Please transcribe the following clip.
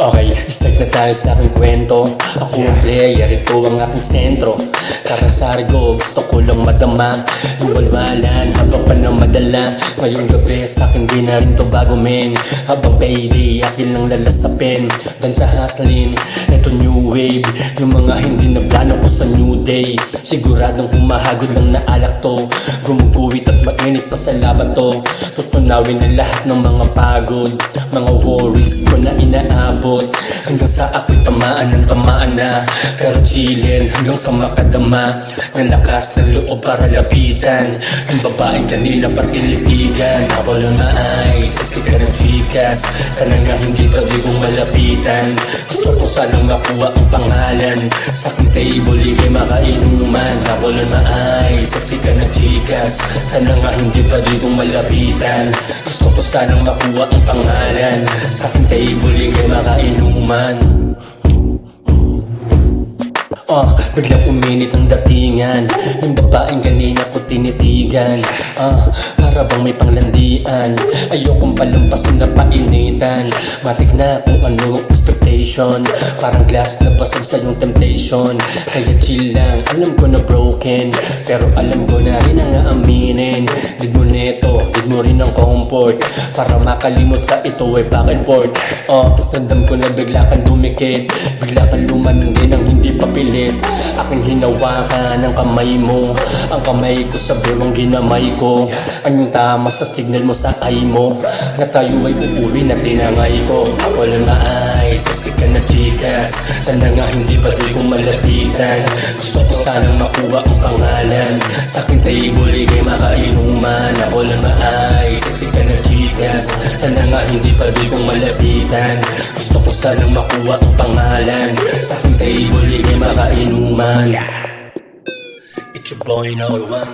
Okay, start na tayo sa aking kwento. Ako ang player, ito ang aking sentro. Karasargo, gusto ko lang madama yung walwalan, habang pa na madala. Ngayong gabi sa akin di na rin to bago men. Habang payday, akin lang lalasapin. Dan sa hustling, eto new wave. Yung mga hindi na plano ko sa new day, siguradong humahagod lang na alak to. Gumuguhit at mainit pa sa laban to. Tutunawin ang lahat ng mga pagod, mga worries ko na inaabot. Hanggang sa ako'y tamaan ng tamaan na, pero chillin hanggang sa makadama ng lakas ng loob para lapitan yung babaeng kanila patilitigan. Ako lang ay sexy ka ng chikas, sana nga hindi pwede kong malapitan. Gusto ko sanang makuha ang pangalan sa aking table, ikay makainuman. Ako lang ay sexy ka ng chikas, sana nga hindi pwede kong malapitan. Gusto ko sanang makuha ang pangalan sa aking table, ikay makainuman. Biglang uminit ang datingan, yung babaeng kanina ko tinitigan. Para bang may panglandian, ayokong palampasin na painitan. Matik na kung ano expectation, parang glass na basag sa yung temptation. Kaya chill lang, alam ko na broken, pero alam ko na rin ang aaminin. Need mo neto, need mo rin ang comfort, para makalimot ka ito ay back and forth. Ramdam ko na bigla kang dumikit, bigla kang lumanong din ang hindi papilit. Aking hinawakan ang kamay mo, ang kamay ko sa bewang ginamay ko. Ang tama sa signal mo sa eye mo, na tayo ay uuwi na tinangay ko. Ako lang ay sexy ka na chikas, sana nga hindi ba di kong malapitan. Gusto ko sanang makuha ang pangalan sa aking table, ikay makainuman. Ako lang ay sexy ka na chikas, sana nga hindi pa di kong malapitan. Gusto ko sanang makuha ang pangalan sa aking table, ikay makainuman. It's your boy, no one.